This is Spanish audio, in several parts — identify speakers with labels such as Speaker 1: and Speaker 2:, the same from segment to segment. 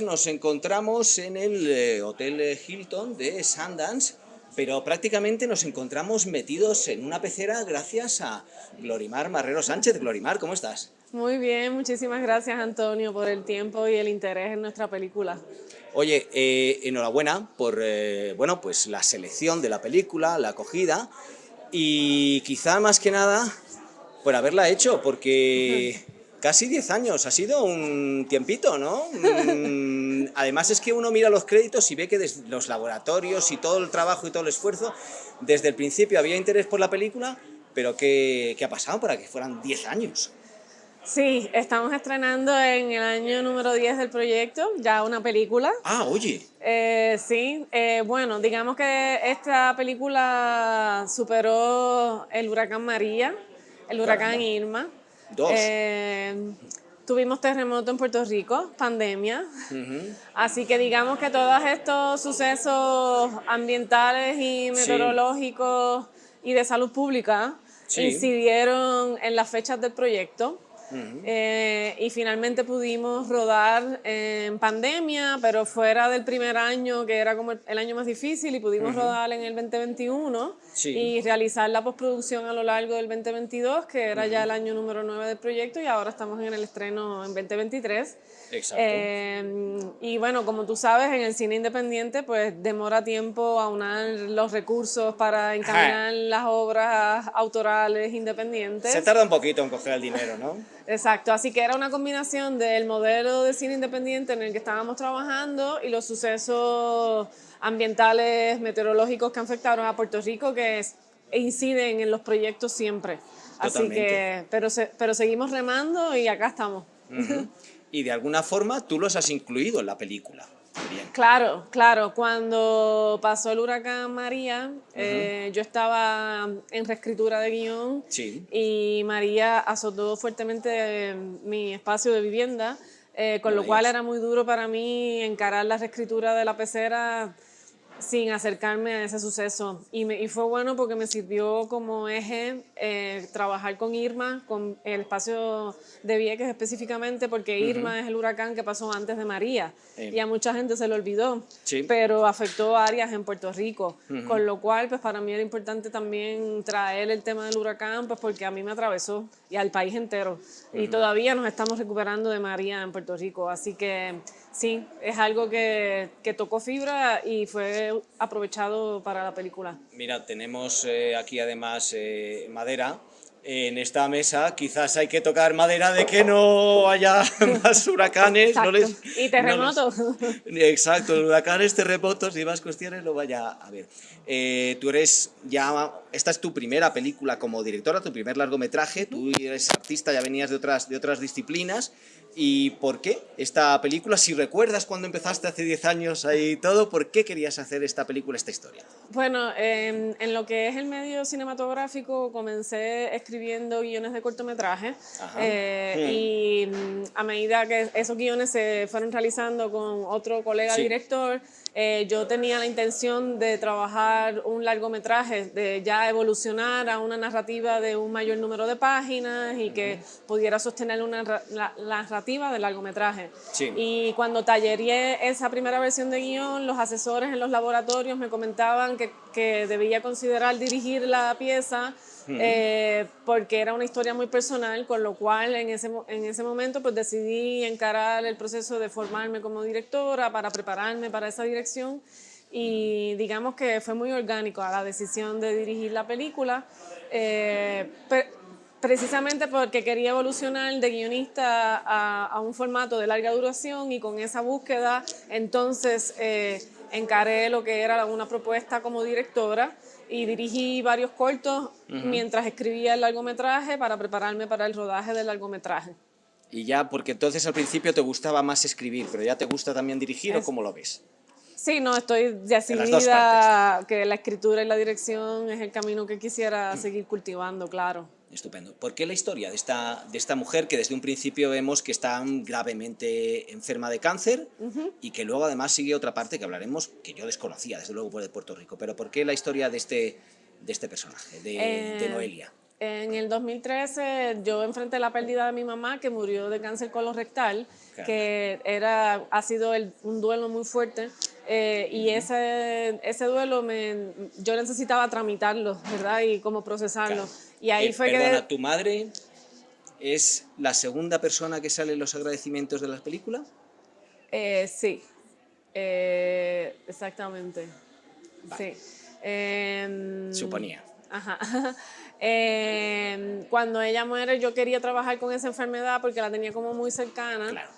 Speaker 1: Nos encontramos en el Hotel Hilton de Sundance, pero prácticamente nos encontramos metidos en una pecera gracias a Glorimar Marrero Sánchez. Glorimar, ¿cómo estás?
Speaker 2: Muy bien, muchísimas gracias Antonio por el tiempo y el interés en nuestra película.
Speaker 1: Oye, enhorabuena por bueno, pues la selección de la película, la acogida y quizá más que nada por haberla hecho, porque casi 10 años, ha sido un tiempito, ¿no? Además es que uno mira los créditos y ve que desde los laboratorios y todo el trabajo y todo el esfuerzo, desde el principio había interés por la película, pero ¿qué ha pasado para que fueran 10 años?
Speaker 2: Sí, estamos estrenando en el año número 10 del proyecto, ya una película.
Speaker 1: Ah, oye,
Speaker 2: Sí, bueno, digamos que esta película superó el huracán María, el huracán
Speaker 1: caramba,
Speaker 2: Irma.
Speaker 1: dos.
Speaker 2: Eh, Tuvimos terremoto en Puerto Rico, pandemia.
Speaker 1: Ujú.
Speaker 2: Así que digamos que todos estos sucesos ambientales y
Speaker 1: Sí,
Speaker 2: meteorológicos y de salud pública
Speaker 1: sí.
Speaker 2: incidieron en las fechas del proyecto.
Speaker 1: Ujú,
Speaker 2: Y finalmente pudimos rodar en pandemia, pero fuera del primer año, que era como el año más difícil, y pudimos
Speaker 1: ujú.
Speaker 2: rodar en el 2021
Speaker 1: Sí.
Speaker 2: y realizar la postproducción a lo largo del 2022, que era ya el año número 9 del proyecto, y ahora estamos en el estreno en 2023.
Speaker 1: Exacto,
Speaker 2: Y bueno, como tú sabes, en el cine independiente pues demora tiempo aunar los recursos para
Speaker 1: ajá.
Speaker 2: encaminar las obras autorales
Speaker 1: Se
Speaker 2: independientes.
Speaker 1: tarda un poquito en coger el dinero, ¿no?
Speaker 2: Exacto, así que era una combinación del modelo de cine independiente en el que estábamos trabajando y los sucesos ambientales, meteorológicos que afectaron a Puerto Rico inciden en los proyectos siempre. Así
Speaker 1: Totalmente.
Speaker 2: que, pero seguimos remando y acá estamos.
Speaker 1: Ujú. Y de alguna forma tú los has incluido en la película también.
Speaker 2: Claro, claro. Cuando pasó el huracán María,
Speaker 1: Ujú.
Speaker 2: yo estaba en reescritura de guión
Speaker 1: Sí,
Speaker 2: y María azotó fuertemente mi espacio de vivienda, con
Speaker 1: no me
Speaker 2: lo cual
Speaker 1: digas.
Speaker 2: era muy duro para mí encarar la reescritura de la pecera sin acercarme a ese suceso. Y fue bueno porque me sirvió como eje trabajar con Irma, con el espacio de Vieques específicamente, porque
Speaker 1: Ujú.
Speaker 2: Irma es el huracán que pasó antes de María y
Speaker 1: Eh,
Speaker 2: a mucha gente se le olvidó,
Speaker 1: sí.
Speaker 2: pero afectó áreas en Puerto Rico,
Speaker 1: Ujú.
Speaker 2: con lo cual pues para mí era importante también traer el tema del huracán, pues porque a mí me atravesó y al país entero. Y todavía nos estamos recuperando de María en Puerto Rico, así que sí, es algo que tocó fibra y fue aprovechado para la película.
Speaker 1: Mira, tenemos aquí además madera. En esta mesa quizás hay que tocar madera de que no haya más huracanes,
Speaker 2: Exacto. Y
Speaker 1: no los...
Speaker 2: terremoto.
Speaker 1: Exacto, huracanes, terremotos y más cuestiones no vaya a ver. Tú eres ya, esta es tu primera película como directora, tu primer largometraje, tú eres artista, ya venías de otras disciplinas. ¿Y por qué esta película? Si recuerdas cuando empezaste hace 10 años ahí todo, ¿por qué querías hacer esta película, esta historia?
Speaker 2: Bueno, en lo que es el medio cinematográfico comencé escribiendo guiones de cortometraje
Speaker 1: Ajá.
Speaker 2: a medida que esos guiones se fueron realizando con otro colega
Speaker 1: Sí.
Speaker 2: director, yo tenía la intención de trabajar un largometraje, de ya evolucionar a una narrativa de un mayor número de páginas y que pudiera sostener la narrativa del largometraje.
Speaker 1: Sí.
Speaker 2: Y cuando talleré esa primera versión de guión, los asesores en los laboratorios me comentaban que debía considerar dirigir la pieza porque era una historia muy personal, con lo cual en ese momento pues decidí encarar el proceso de formarme como directora para prepararme para esa dirección y digamos que fue muy orgánico a la decisión de dirigir la película. Precisamente porque quería evolucionar de guionista a un formato de larga duración y con esa búsqueda entonces encaré lo que era una propuesta como directora y dirigí varios cortos mientras escribía el largometraje para prepararme para el rodaje del largometraje.
Speaker 1: Y ya, porque entonces al principio te gustaba más escribir, pero ya te gusta también dirigir, ¿o
Speaker 2: Es,
Speaker 1: cómo lo ves?
Speaker 2: sí, no, estoy
Speaker 1: En las dos partes.
Speaker 2: decidida que la escritura y la dirección es el camino que quisiera seguir cultivando, claro.
Speaker 1: Estupendo. ¿Por qué la historia de esta mujer que desde un principio vemos que está gravemente enferma de cáncer y que luego además sigue otra parte que hablaremos que yo desconocía, desde luego por de Puerto Rico? Pero ¿por qué la historia de este personaje, de
Speaker 2: Eh,
Speaker 1: Noelia?
Speaker 2: En el 2013 yo enfrenté la pérdida de mi mamá, que murió de cáncer colorectal, que ha sido un duelo muy fuerte, y ese duelo yo necesitaba tramitarlo, ¿verdad? Y como procesarlo.
Speaker 1: Claro.
Speaker 2: Y ahí fue
Speaker 1: Perdona, ¿tu madre es la segunda persona que sale en los agradecimientos de las películas?
Speaker 2: Sí, exactamente.
Speaker 1: Vale.
Speaker 2: Sí.
Speaker 1: Suponía.
Speaker 2: Ajá. Cuando ella muere, yo quería trabajar con esa enfermedad porque la tenía como muy cercana.
Speaker 1: Claro.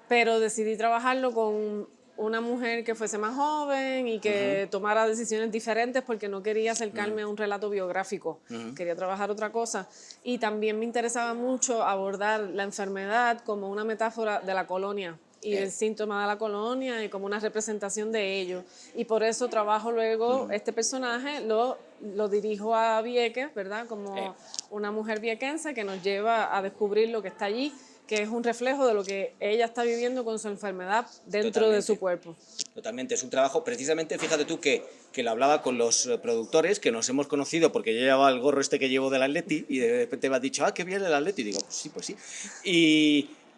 Speaker 2: Pero decidí trabajarlo con una mujer que fuese más joven y que tomara decisiones diferentes porque no quería acercarme a un relato biográfico, quería trabajar otra cosa. Y también me interesaba mucho abordar la enfermedad como una metáfora de la colonia y el síntoma de la colonia y como una representación de ello. Y por eso trabajo luego este personaje, lo dirijo a Vieques, ¿verdad? Como una mujer viequense que nos lleva a descubrir lo que está allí, que es un reflejo de lo que ella está viviendo con su enfermedad dentro de su cuerpo.
Speaker 1: Totalmente, es un trabajo, precisamente, fíjate tú que lo hablaba con los productores, que nos hemos conocido porque yo llevaba el gorro este que llevo del Atleti y de repente me has dicho, qué bien el Atleti, y digo, pues sí.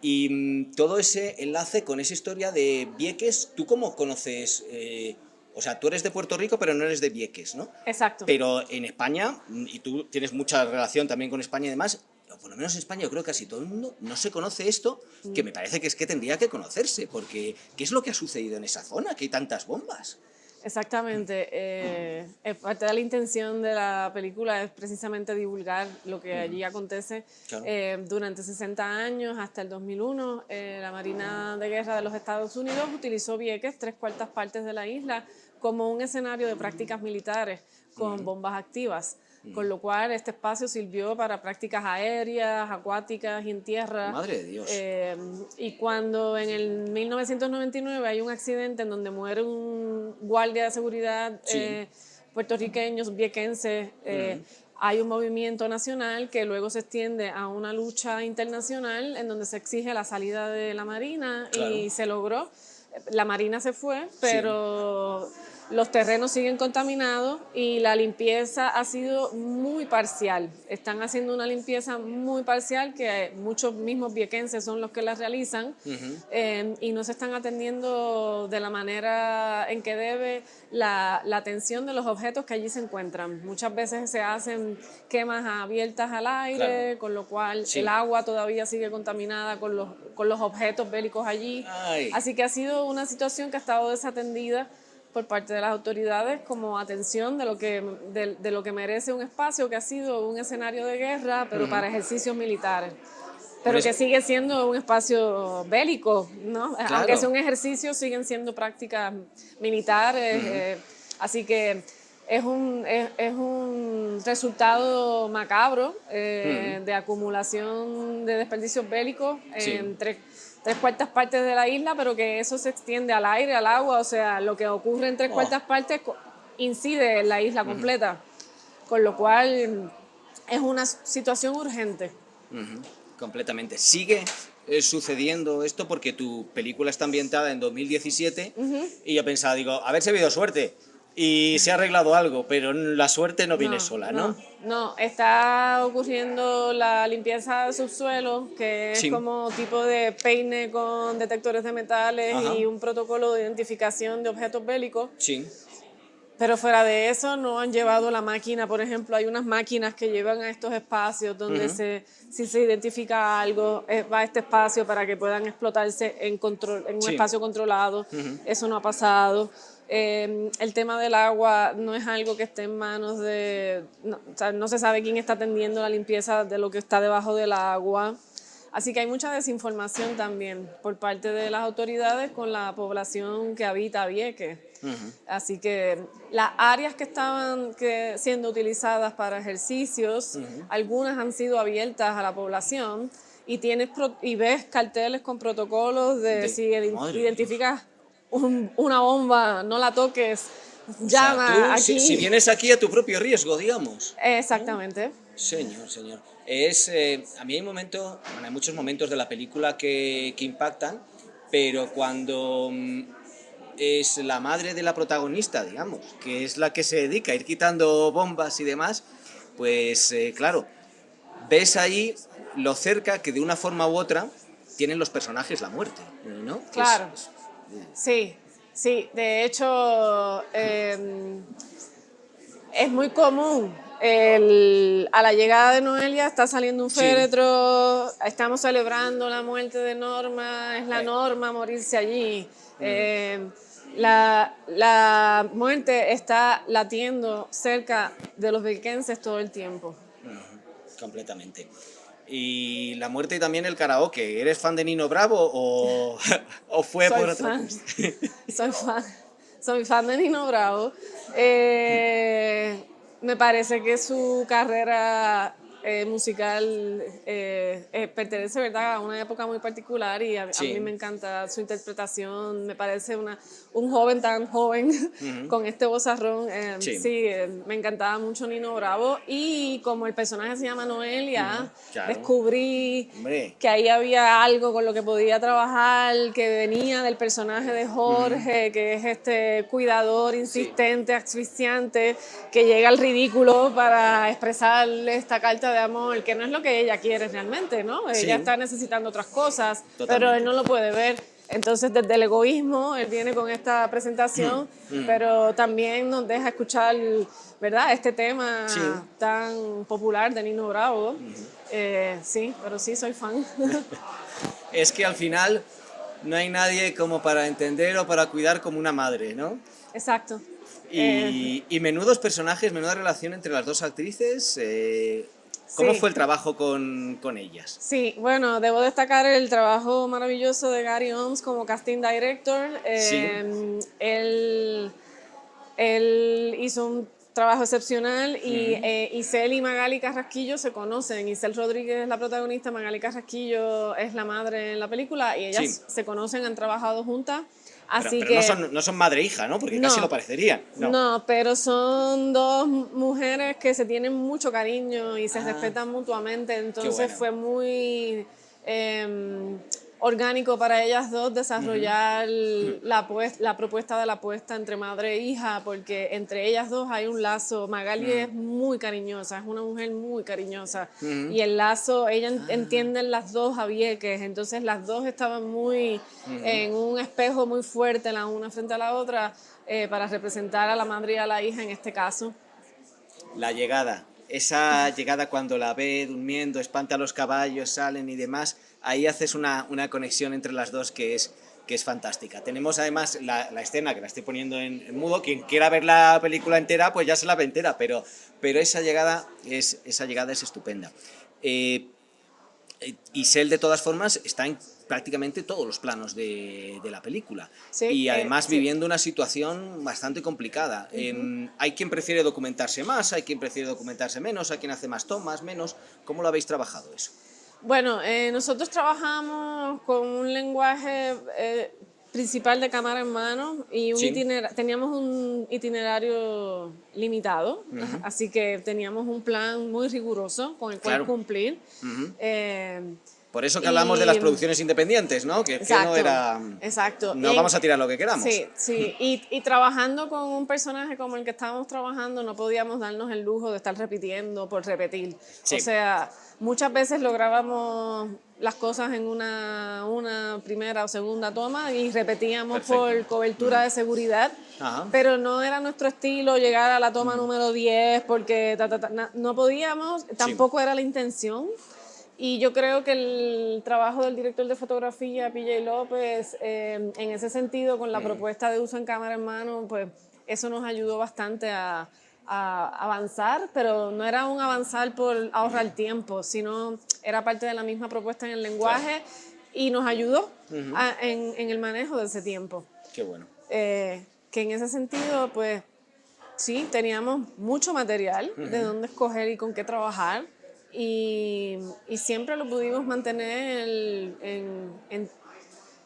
Speaker 1: Y todo ese enlace con esa historia de Vieques, ¿tú cómo conoces? O sea, tú eres de Puerto Rico, pero no eres de Vieques, ¿no?
Speaker 2: Exacto.
Speaker 1: Pero en España, y tú tienes mucha relación también con España y demás, o por lo menos en España yo creo que casi todo el mundo no se conoce esto, que me parece que es que tendría que conocerse, porque ¿qué es lo que ha sucedido en esa zona? Que hay tantas bombas.
Speaker 2: Exactamente. Parte de la intención de la película es precisamente divulgar lo que allí acontece.
Speaker 1: Claro.
Speaker 2: Durante 60 años, hasta el 2001, la Marina de Guerra de los Estados Unidos utilizó Vieques, 3/4 partes de la isla, como un escenario de prácticas militares con bombas activas. Con lo cual este espacio sirvió para prácticas aéreas, acuáticas y en tierra.
Speaker 1: Madre de Dios.
Speaker 2: Y cuando en el 1999 hay un accidente en donde muere un guardia de seguridad puertorriqueño, viequense, hay un movimiento nacional que luego se extiende a una lucha internacional en donde se exige la salida de la Marina y se logró. La Marina se fue, pero los terrenos siguen contaminados y la limpieza ha sido muy parcial. Están haciendo una limpieza muy parcial que muchos mismos viequenses son los que la realizan y no se están atendiendo de la manera en que debe la atención de los objetos que allí se encuentran. Muchas veces se hacen quemas abiertas al aire, con lo cual el agua todavía sigue contaminada con los objetos bélicos allí. Así que ha sido una situación que ha estado desatendida por parte de las autoridades como atención de lo que merece un espacio que ha sido un escenario de guerra, pero para ejercicios militares. Pero que sigue siendo un espacio bélico, ¿no? Claro. Aunque sea un ejercicio, siguen siendo prácticas militares. Así que es un resultado macabro de acumulación de desperdicios bélicos en 3/4 partes de la isla, pero que eso se extiende al aire, al agua, o sea, lo que ocurre en 3/4 partes incide en la isla completa, con lo cual es una situación urgente.
Speaker 1: Completamente. Sigue sucediendo esto porque tu película está ambientada en 2017 y yo pensaba, digo, a ver si ha habido suerte. Y se ha arreglado algo, pero la suerte no viene sola, ¿no?
Speaker 2: No, está ocurriendo la limpieza de subsuelo, que es como tipo de peine con detectores de metales y un protocolo de identificación de objetos bélicos.
Speaker 1: Sí.
Speaker 2: Pero fuera de eso no han llevado la máquina, por ejemplo, hay unas máquinas que llevan a estos espacios donde si se identifica algo, va a este espacio para que puedan explotarse en un espacio controlado. Eso no ha pasado. El tema del agua no es algo que esté en manos de... o sea, no se sabe quién está atendiendo la limpieza de lo que está debajo del agua. Así que hay mucha desinformación también por parte de las autoridades con la población que habita Vieques. Así que las áreas que estaban siendo utilizadas para ejercicios, algunas han sido abiertas a la población y ves carteles con protocolos de si identificas una bomba, no la toques, llama
Speaker 1: o sea, tú,
Speaker 2: aquí.
Speaker 1: Si vienes aquí a tu propio riesgo, digamos.
Speaker 2: Exactamente.
Speaker 1: Señor. A mí hay muchos momentos de la película que impactan, pero cuando es la madre de la protagonista, digamos, que es la que se dedica a ir quitando bombas y demás, pues claro, ves ahí lo cerca que de una forma u otra tienen los personajes la muerte, ¿no?
Speaker 2: Claro, sí, sí, de hecho es muy común. A la llegada de Noelia está saliendo un féretro, estamos celebrando la muerte de Norma, es la norma morirse allí. La muerte está latiendo cerca de los bequenses todo el tiempo.
Speaker 1: Completamente. Y la muerte y también el karaoke. ¿Eres fan de Nino Bravo o fue
Speaker 2: Soy
Speaker 1: por otra
Speaker 2: fan.
Speaker 1: cosa?
Speaker 2: Soy fan de Nino Bravo. Me parece que su carrera musical pertenece, ¿verdad?, a una época muy particular y a mí me encanta su interpretación. Me parece un joven tan joven con este vozarrón. Sí, me encantaba mucho Nino Bravo y como el personaje se llama Noelia,
Speaker 1: Claro.
Speaker 2: descubrí
Speaker 1: Hombre.
Speaker 2: que ahí había algo con lo que podía trabajar, que venía del personaje de Jorge, que es este cuidador insistente, asfixiante, que llega al ridículo para expresarle esta carta de amor, que no es lo que ella quiere realmente, ¿no? Ella está necesitando otras cosas, pero él no lo puede ver. Entonces, desde el egoísmo, él viene con esta presentación, pero también nos deja escuchar, ¿verdad?, este tema tan popular de Nino Bravo. Sí, pero sí, soy fan.
Speaker 1: Es que al final no hay nadie como para entender o para cuidar como una madre, ¿no?
Speaker 2: Exacto.
Speaker 1: Y menudos personajes, menuda relación entre las dos actrices. ¿Cómo fue el trabajo con ellas?
Speaker 2: Sí, bueno, debo destacar el trabajo maravilloso de Gary Oms como casting director. Él hizo un trabajo excepcional y Isel y Magali Carrasquillo se conocen. Isel Rodríguez es la protagonista, Magali Carrasquillo es la madre en la película y ellas se conocen, han trabajado juntas. Así
Speaker 1: pero no son madre e hija, ¿no? Porque casi lo parecerían.
Speaker 2: No, pero son dos mujeres que se tienen mucho cariño y se respetan mutuamente, entonces fue muy orgánico para ellas dos desarrollar la propuesta de la apuesta entre madre e hija, porque entre ellas dos hay un lazo. Magali es muy cariñosa, es una mujer muy cariñosa, y el lazo, ellas entienden las dos a Vieques, entonces las dos estaban muy en un espejo muy fuerte la una frente a la otra, para representar a la madre y a la hija en este caso.
Speaker 1: La llegada, esa llegada cuando la ve durmiendo, espanta a los caballos, salen y demás, ahí haces una conexión entre las dos que es fantástica. Tenemos además la escena, que la estoy poniendo en mudo, quien quiera ver la película entera, pues ya se la ve entera, pero esa llegada es estupenda. Isel, de todas formas, está en prácticamente todos los planos de la película. Y además viviendo una situación bastante complicada. Hay quien prefiere documentarse más, hay quien prefiere documentarse menos, hay quien hace más tomas, menos. ¿Cómo lo habéis trabajado eso?
Speaker 2: Bueno, nosotros trabajamos con un lenguaje principal de cámara en mano y teníamos un itinerario limitado, así que teníamos un plan muy riguroso con el cual cumplir.
Speaker 1: Por eso que hablamos de las producciones independientes, ¿no? Que no era...
Speaker 2: Exacto.
Speaker 1: No vamos a tirar lo que queramos.
Speaker 2: Sí. Y trabajando con un personaje como el que estábamos trabajando, no podíamos darnos el lujo de estar repitiendo por repetir. O sea, muchas veces lográbamos las cosas en una primera o segunda toma y repetíamos por cobertura de seguridad, pero no era nuestro estilo llegar a la toma número 10 porque no podíamos, tampoco era la intención. Y yo creo que el trabajo del director de fotografía, PJ López, en ese sentido, con la propuesta de uso en cámara en mano, pues eso nos ayudó bastante a avanzar, pero no era un avanzar por ahorrar tiempo, sino era parte de la misma propuesta en el lenguaje y nos ayudó en el manejo de ese tiempo.
Speaker 1: Qué bueno.
Speaker 2: Que en ese sentido, pues sí, teníamos mucho material de dónde escoger y con qué trabajar. Y siempre lo pudimos mantener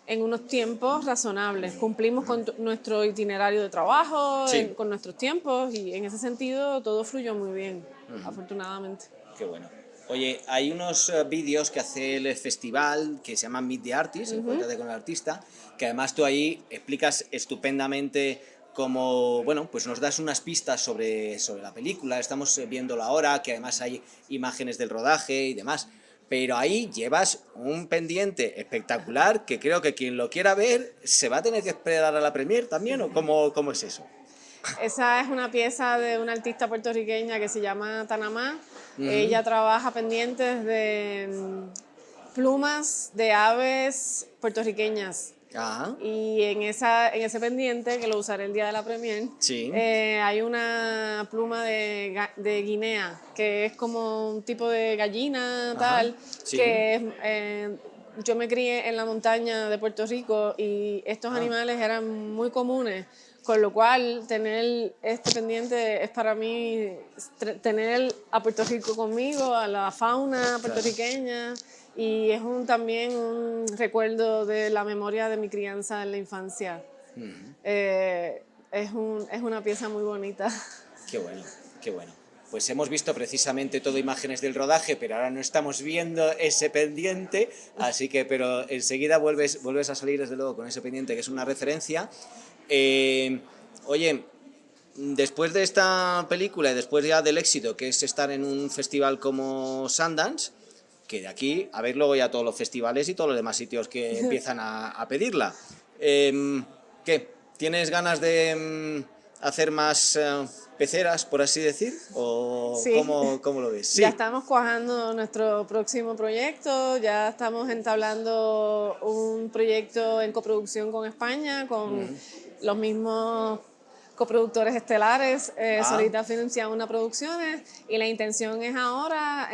Speaker 2: en unos tiempos razonables. Cumplimos con nuestro itinerario de trabajo, con nuestros tiempos, y en ese sentido todo fluyó muy bien, afortunadamente.
Speaker 1: Qué bueno. Oye, hay unos vídeos que hace el festival que se llaman Meet the Artist, Encuéntrate con el artista, que además tú ahí explicas estupendamente como, bueno, pues nos das unas pistas sobre la película, estamos viéndolo ahora, que además hay imágenes del rodaje y demás, pero ahí llevas un pendiente espectacular que creo que quien lo quiera ver se va a tener que esperar a la premier también, ¿o cómo es eso?
Speaker 2: Esa es una pieza de una artista puertorriqueña que se llama Tanamá. Ella trabaja pendientes de plumas de aves puertorriqueñas.
Speaker 1: Ajá.
Speaker 2: Y en ese pendiente, que lo usaré el día de la premier,
Speaker 1: Sí.
Speaker 2: hay una pluma de guinea, que es como un tipo de gallina, tal,
Speaker 1: sí.
Speaker 2: que yo me crié en la montaña de Puerto Rico y estos animales eran muy comunes, con lo cual tener este pendiente es para mí tener a Puerto Rico conmigo, a la fauna puertorriqueña. Y es también un recuerdo de la memoria de mi crianza en la infancia. Es una pieza muy bonita.
Speaker 1: Qué bueno, qué bueno. Pues hemos visto precisamente todo imágenes del rodaje, pero ahora no estamos viendo ese pendiente, así que, pero enseguida vuelves a salir desde luego con ese pendiente, que es una referencia. Oye, después de esta película y después ya del éxito, que es estar en un festival como Sundance, que de aquí a ver luego ya todos los festivales y todos los demás sitios que empiezan a pedirla. ¿Qué? ¿Tienes ganas de hacer más peceras, por así decir? ¿O
Speaker 2: sí.
Speaker 1: ¿cómo lo ves? Sí.
Speaker 2: Ya estamos cuajando nuestro próximo proyecto, ya estamos entablando un proyecto en coproducción con España, con los mismos coproductores estelares, Solita Films y Auna Producciones, y la intención es ahora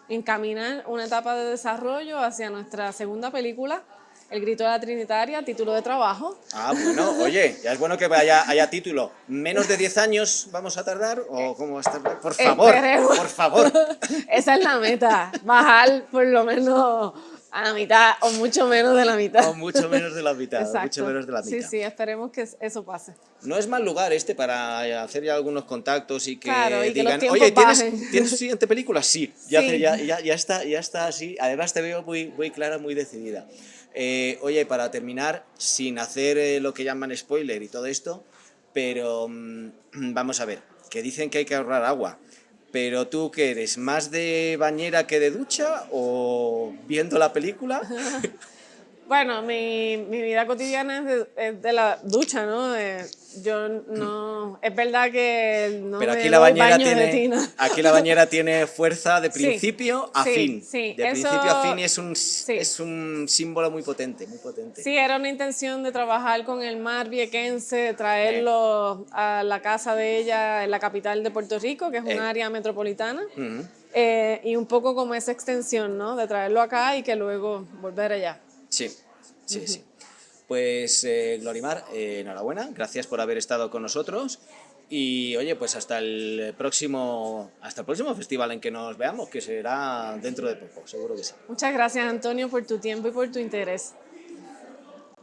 Speaker 2: encaminar una etapa de desarrollo hacia nuestra segunda película, El Grito de la Trinitaria, título de trabajo.
Speaker 1: Bueno, oye, ya es bueno que haya título. ¿Menos de 10 años vamos a tardar? ¿O cómo va a estar? Por favor,
Speaker 2: Esperemos.
Speaker 1: por favor.
Speaker 2: Esa es la meta, bajar por lo menos a la mitad o mucho menos de la mitad.
Speaker 1: O mucho menos de la mitad.
Speaker 2: Exacto.
Speaker 1: Mucho menos de la mitad.
Speaker 2: Sí, esperemos que eso pase.
Speaker 1: No es mal lugar para hacer ya algunos contactos y que digan,
Speaker 2: que
Speaker 1: oye,
Speaker 2: bajen.
Speaker 1: ¿tienes tu siguiente película? Sí,
Speaker 2: Sí.
Speaker 1: Ya está así. Además te veo muy clara, muy decidida. Oye, para terminar, sin hacer lo que llaman spoiler y todo esto, pero vamos a ver, que dicen que hay que ahorrar agua. Pero tú, ¿qué eres? ¿Más de bañera que de ducha o viendo la película?
Speaker 2: Bueno, mi vida cotidiana es de la ducha, ¿no? Yo no... Es verdad que no
Speaker 1: pero
Speaker 2: me
Speaker 1: aquí la
Speaker 2: doy
Speaker 1: bañera
Speaker 2: baño de tina.
Speaker 1: Aquí la bañera tiene fuerza de
Speaker 2: Sí,
Speaker 1: principio a
Speaker 2: sí,
Speaker 1: fin.
Speaker 2: sí,
Speaker 1: De
Speaker 2: eso-
Speaker 1: principio a fin y
Speaker 2: sí.
Speaker 1: es un símbolo muy potente, muy potente.
Speaker 2: Sí, era una intención de trabajar con el mar viequense, traerlo a la casa de ella en la capital de Puerto Rico, que es un área metropolitana, y un poco como esa extensión, ¿no? De traerlo acá y que luego volver allá.
Speaker 1: Sí. Pues Glorimar, enhorabuena, gracias por haber estado con nosotros y oye, pues hasta el próximo festival en que nos veamos, que será dentro de poco, seguro que sí.
Speaker 2: Muchas gracias, Antonio, por tu tiempo y por tu interés.